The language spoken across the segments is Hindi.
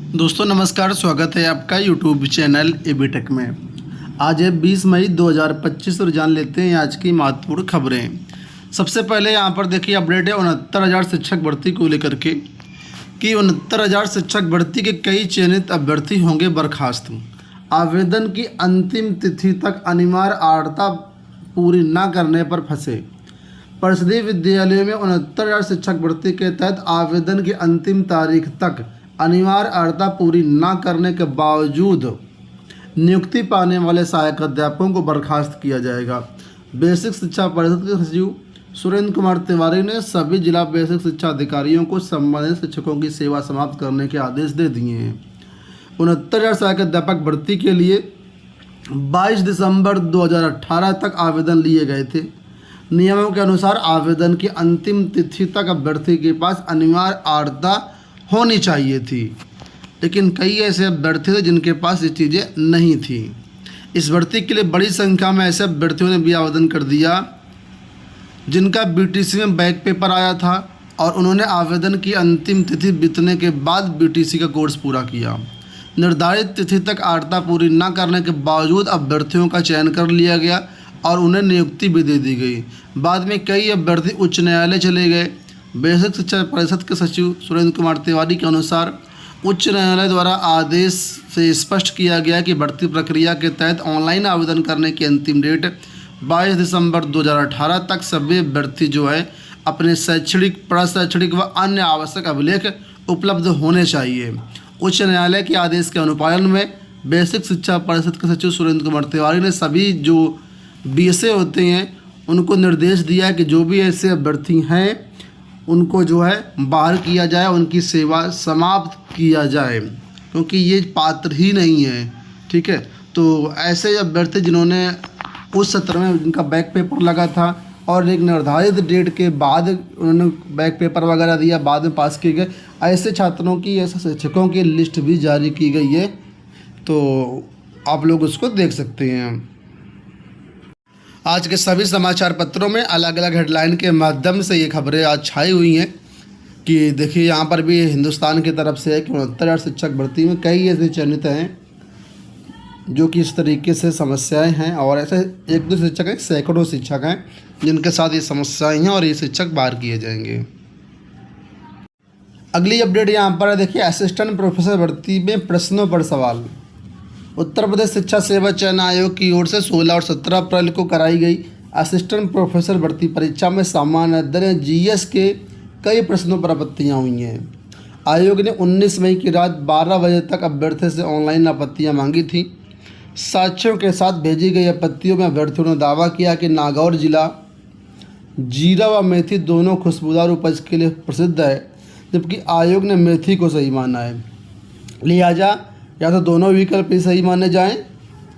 दोस्तों नमस्कार, स्वागत है आपका यूट्यूब चैनल एबी टेक में। आज है 20 मई 2025 और जान लेते हैं आज की महत्वपूर्ण खबरें। सबसे पहले यहाँ पर देखिए अपडेट है 69,000 शिक्षक भर्ती को लेकर के कि 69,000 शिक्षक भर्ती के कई चयनित अभ्यर्थी होंगे बर्खास्त। आवेदन की अंतिम तिथि तक अनिवार्य आर्हता पूरी न करने पर फंसे। परिषदीय विद्यालयों में 69,000 शिक्षक भर्ती के तहत आवेदन की अंतिम तारीख तक अनिवार्य अर्हता पूरी न करने के बावजूद नियुक्ति पाने वाले सहायक अध्यापकों को बर्खास्त किया जाएगा। बेसिक शिक्षा परिषद के सचिव सुरेंद्र कुमार तिवारी ने सभी जिला बेसिक शिक्षा अधिकारियों को संबंधित शिक्षकों की सेवा समाप्त करने के आदेश दे दिए हैं। 69,000 सहायक अध्यापक भर्ती के लिए 22 दिसंबर 2018 तक आवेदन लिए गए थे। नियमों के अनुसार आवेदन की अंतिम तिथि तक अभ्यर्थी के पास अनिवार्य अर्हता होनी चाहिए थी, लेकिन कई ऐसे अभ्यर्थी थे जिनके पास ये चीज़ें नहीं थी। इस भर्ती के लिए बड़ी संख्या में ऐसे अभ्यर्थियों ने भी आवेदन कर दिया जिनका बीटीसी में बैक पेपर आया था और उन्होंने आवेदन की अंतिम तिथि बीतने के बाद बीटीसी का कोर्स पूरा किया। निर्धारित तिथि तक अर्हता पूरी न करने के बावजूद अभ्यर्थियों का चयन कर लिया गया और उन्हें नियुक्ति भी दे दी गई। बाद में कई अभ्यर्थी उच्च न्यायालय चले गए। बेसिक शिक्षा परिषद के सचिव सुरेंद्र कुमार तिवारी के अनुसार उच्च न्यायालय द्वारा आदेश से स्पष्ट किया गया कि भर्ती प्रक्रिया के तहत ऑनलाइन आवेदन करने की अंतिम डेट 22 दिसंबर 2018 तक सभी अभ्यर्थी जो है अपने शैक्षणिक, प्रशैक्षणिक व अन्य आवश्यक अभिलेख उपलब्ध होने चाहिए। उच्च न्यायालय के आदेश के अनुपालन में बेसिक शिक्षा परिषद के सचिव सुरेंद्र कुमार तिवारी ने सभी जो बीएसए होते हैं उनको निर्देश दिया कि जो भी ऐसे अभ्यर्थी हैं उनको जो है बाहर किया जाए, उनकी सेवा समाप्त किया जाए, क्योंकि ये पात्र ही नहीं है। ठीक है, तो ऐसे अभ्यर्थी जिन्होंने उस सत्र में जिनका बैक पेपर लगा था और एक निर्धारित डेट के बाद उन्होंने बैक पेपर वगैरह दिया, बाद में पास किए गए, ऐसे छात्रों की, ऐसे शिक्षकों की लिस्ट भी जारी की गई है, तो आप लोग उसको देख सकते हैं। आज के सभी समाचार पत्रों में अलग अलग हेडलाइन के माध्यम से ये खबरें आज छाई हुई हैं कि देखिए यहाँ पर भी हिंदुस्तान की तरफ से है कि 69,000 शिक्षक भर्ती में कई ऐसे चयनित हैं जो कि इस तरीके से समस्याएं हैं और ऐसे एक दो शिक्षक हैं, सैकड़ों शिक्षक हैं जिनके साथ ये समस्याएं हैं और ये शिक्षक बाहर किए जाएंगे। अगली अपडेट यहाँ पर है, देखिए असिस्टेंट प्रोफेसर भर्ती में प्रश्नों पर सवाल। उत्तर प्रदेश शिक्षा सेवा चयन आयोग की ओर से 16 और 17 अप्रैल को कराई गई असिस्टेंट प्रोफेसर भर्ती परीक्षा में सामान्य अध्ययन जीएस के कई प्रश्नों पर आपत्तियां हुई हैं। आयोग ने 19 मई की रात 12 बजे तक अभ्यर्थियों से ऑनलाइन आपत्तियां मांगी थी। साक्ष्यों के साथ भेजी गई आपत्तियों में अभ्यर्थियों ने दावा किया कि नागौर जिला जीरा व मेथी दोनों खुशबूदार उपज के लिए प्रसिद्ध है, जबकि आयोग ने मेथी को सही माना है। लिहाजा या तो दोनों विकल्प ही सही माने जाएं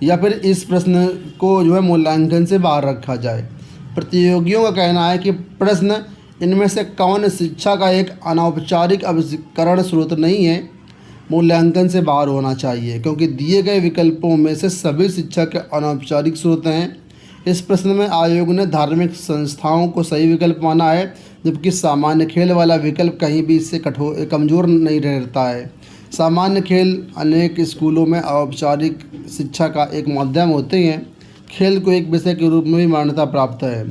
या फिर इस प्रश्न को जो है मूल्यांकन से बाहर रखा जाए। प्रतियोगियों का कहना है कि प्रश्न इनमें से कौन शिक्षा का एक अनौपचारिक अभिकरण स्रोत नहीं है, मूल्यांकन से बाहर होना चाहिए, क्योंकि दिए गए विकल्पों में से सभी शिक्षा के अनौपचारिक स्रोत हैं। इस प्रश्न में आयोग ने धार्मिक संस्थाओं को सही विकल्प माना है, जबकि सामान्य खेल वाला विकल्प कहीं भी इससे कमज़ोर नहीं रहता है। सामान्य खेल अनेक स्कूलों में औपचारिक शिक्षा का एक माध्यम होते हैं। खेल को एक विषय के रूप में भी मान्यता प्राप्त है।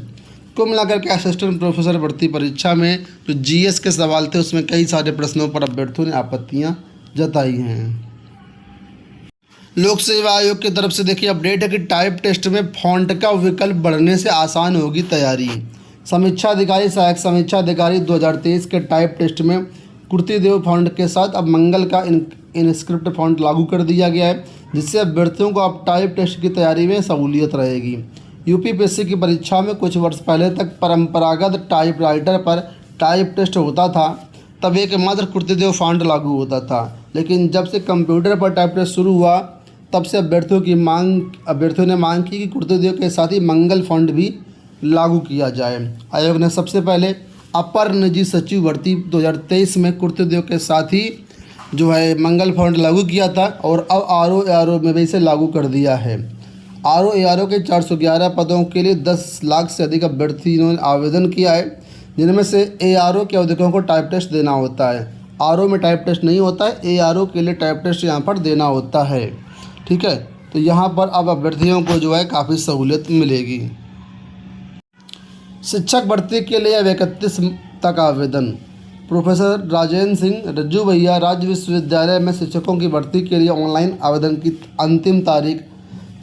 कुल मिलाकर के असिस्टेंट प्रोफेसर भर्ती परीक्षा में जो जीएस के सवाल थे उसमें कई सारे प्रश्नों पर अभ्यर्थियों ने आपत्तियां जताई हैं। लोक सेवा आयोग की तरफ से देखिए अपडेट है कि टाइप टेस्ट में फॉन्ट का विकल्प बढ़ने से आसान होगी तैयारी। समीक्षा अधिकारी, सहायक समीक्षा अधिकारी 2023 के टाइप टेस्ट में कुर्तीदेव फॉन्ट के साथ अब मंगल का इनस्क्रिप्ट फॉन्ट लागू कर दिया गया है, जिससे अभ्यर्थियों को अब टाइप टेस्ट की तैयारी में सहूलियत रहेगी। यूपीपीएससी की परीक्षा में कुछ वर्ष पहले तक परंपरागत टाइपराइटर पर टाइप टेस्ट होता था, तब एकमात्र कुर्तीदेव फॉन्ट लागू होता था, लेकिन जब से कंप्यूटर पर टाइप टेस्ट शुरू हुआ तब से अभ्यर्थियों ने मांग की कि कुर्तीदेव के साथ ही मंगल फॉन्ट भी लागू किया जाए। आयोग ने सबसे पहले अपर निजी सचिव भर्ती 2023 में कुर्तीदेव के साथ ही जो है मंगल फॉन्ट लागू किया था और अब आरओ में भी इसे लागू कर दिया है। आरओ के 411 पदों के लिए 10 लाख से अधिक अभ्यर्थियों ने आवेदन किया है, जिनमें से एआरओ के अवधिकों को टाइप टेस्ट देना होता है। आरओ में टाइप टेस्ट नहीं होता है, एआरओ के लिए टाइप टेस्ट यहाँ पर देना होता है। ठीक है, तो यहाँ पर अब अभ्यर्थियों को जो है काफ़ी सहूलियत मिलेगी। शिक्षक भर्ती के लिए अब 31 तक आवेदन। प्रोफेसर राजेंद्र सिंह रज्जू भैया राज्य विश्वविद्यालय में शिक्षकों की भर्ती के लिए ऑनलाइन आवेदन की अंतिम तारीख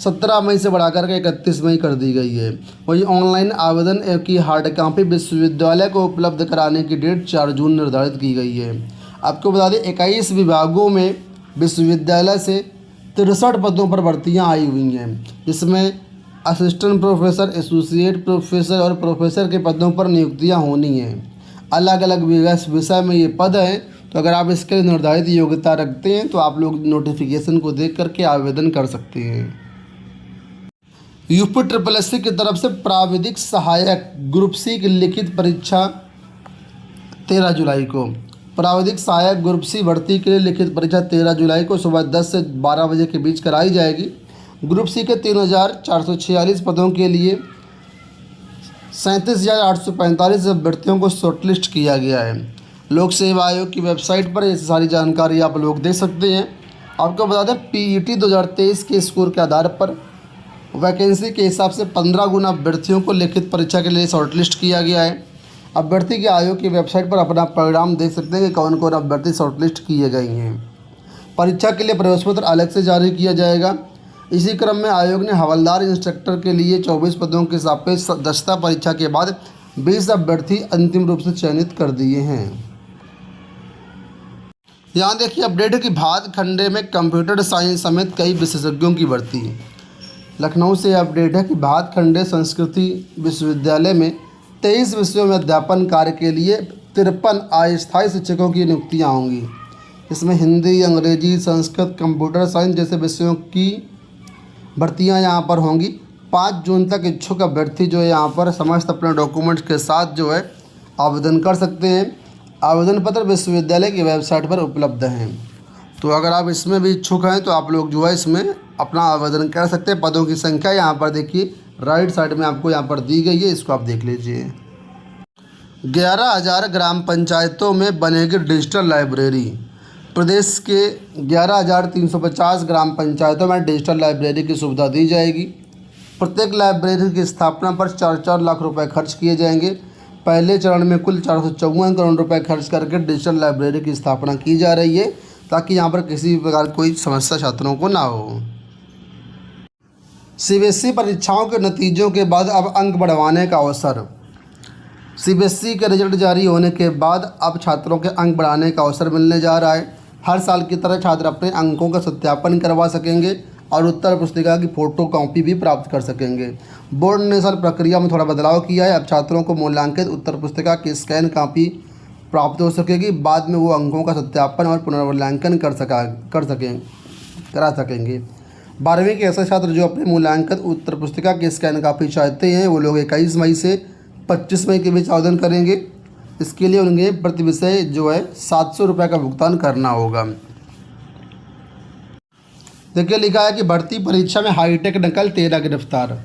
17 मई से बढ़ाकर के 31 मई कर दी गई है। वही ऑनलाइन आवेदन की हार्ड कॉपी विश्वविद्यालय को उपलब्ध कराने की डेट 4 जून निर्धारित की गई है। आपको बता दें 21 विभागों में विश्वविद्यालय से 63 पदों पर भर्तियां आई हुई हैं, जिसमें असिस्टेंट प्रोफेसर, एसोसिएट प्रोफेसर और प्रोफेसर के पदों पर नियुक्तियां होनी हैं। अलग अलग विषय में ये पद हैं, तो अगर आप इसके लिए निर्धारित योग्यता रखते हैं तो आप लोग नोटिफिकेशन को देख करके आवेदन कर सकते हैं। यूपी SSS की तरफ से प्राविधिक सहायक ग्रुप सी की लिखित परीक्षा 13 जुलाई को। प्राविधिक सहायक ग्रुप सी भर्ती के लिए लिखित परीक्षा 13 जुलाई को सुबह 10 से 12 बजे के बीच कराई जाएगी। ग्रुप सी के 3,446 पदों के लिए 37,845 अभ्यर्थियों को शॉर्टलिस्ट किया गया है। लोक सेवा आयोग की वेबसाइट पर ये सारी जानकारी आप लोग देख सकते हैं। आपको बता दें PET 2023 के स्कोर के आधार पर वैकेंसी के हिसाब से 15 गुना अभ्यर्थियों को लिखित परीक्षा के लिए शॉर्टलिस्ट किया गया है। अभ्यर्थी के आयोग की वेबसाइट पर अपना परिणाम देख सकते हैं कि कौन कौन अभ्यर्थी शॉर्टलिस्ट किए गए हैं। परीक्षा के लिए प्रवेश पत्र अलग से जारी किया जाएगा। इसी क्रम में आयोग ने हवलदार इंस्ट्रक्टर के लिए 24 पदों के सापेक्ष दक्षता परीक्षा के बाद 20 अभ्यर्थी अंतिम रूप से चयनित कर दिए हैं। यहाँ देखिए अपडेट है कि भातखंडे में कंप्यूटर साइंस समेत कई विशेषज्ञों की भर्ती। लखनऊ से अपडेट है कि भातखंडे संस्कृति विश्वविद्यालय में 23 विषयों में अध्यापन कार्य के लिए 53 अस्थायी शिक्षकों की नियुक्तियाँ होंगी। इसमें हिंदी, अंग्रेजी, संस्कृत, कंप्यूटर साइंस जैसे विषयों की भर्तियां यहाँ पर होंगी। 5 जून तक इच्छुक अभ्यर्थी जो है यहाँ पर समस्त अपने डॉक्यूमेंट्स के साथ जो है आवेदन कर सकते हैं। आवेदन पत्र विश्वविद्यालय की वेबसाइट पर उपलब्ध हैं, तो अगर आप इसमें भी इच्छुक हैं तो आप लोग जो है इसमें अपना आवेदन कर सकते हैं। पदों की संख्या यहाँ पर देखिए राइट साइड में आपको यहाँ पर दी गई है, इसको आप देख लीजिए। 11,000 ग्राम पंचायतों में बनेगी डिजिटल लाइब्रेरी। प्रदेश के 11,350 ग्राम पंचायतों में डिजिटल लाइब्रेरी की सुविधा दी जाएगी। प्रत्येक लाइब्रेरी की स्थापना पर 4-4 लाख रुपए खर्च किए जाएंगे। पहले चरण में कुल 454 करोड़ रुपए खर्च करके डिजिटल लाइब्रेरी की स्थापना की जा रही है, ताकि यहाँ पर किसी भी प्रकार कोई समस्या छात्रों को ना हो। CBSE परीक्षाओं के नतीजों के बाद अब अंक बढ़वाने का अवसर। CBSE के रिजल्ट जारी होने के बाद अब छात्रों के अंक बढ़ाने का अवसर मिलने जा रहा है। हर साल की तरह छात्र अपने अंकों का सत्यापन करवा सकेंगे और उत्तर पुस्तिका की फ़ोटो कॉपी भी प्राप्त कर सकेंगे। बोर्ड ने इस साल प्रक्रिया में थोड़ा बदलाव किया है। अब छात्रों को मूल्यांकित उत्तर पुस्तिका की स्कैन कॉपी प्राप्त हो सकेगी। बाद में वो अंकों का सत्यापन और पुनर्मूल्यांकन करा सकेंगे। 12वीं के ऐसे छात्र जो अपने मूल्यांकित उत्तर पुस्तिका की स्कैन कॉपी चाहते हैं वो लोग 21 मई से 25 मई के बीच आवेदन करेंगे। इसके लिए उन्हें प्रति विषय जो है 700 रुपये का भुगतान करना होगा। देखिए लिखा है कि भर्ती परीक्षा में हाईटेक नकल 13 गिरफ्तार।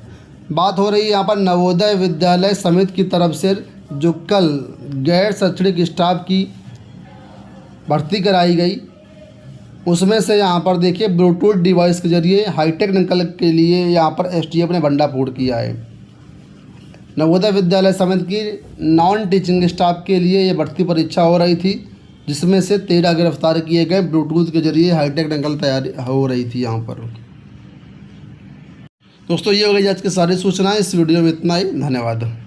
बात हो रही है यहाँ पर नवोदय विद्यालय समिति की तरफ से जो कल गैर शैक्षणिक स्टाफ की भर्ती कराई गई, उसमें से यहाँ पर देखिए ब्लूटूथ डिवाइस के जरिए हाईटेक नकल के लिए यहाँ पर STF ने भंडाफोड़ किया है। नवोदय विद्यालय समिति की नॉन टीचिंग स्टाफ के लिए ये भर्ती परीक्षा हो रही थी, जिसमें से 13 गिरफ्तार किए गए। ब्लूटूथ के जरिए हाईटेक नकल तैयारी हो रही थी यहाँ पर। दोस्तों ये हो गई आज की सारी सूचनाएं। इस वीडियो में इतना ही। धन्यवाद।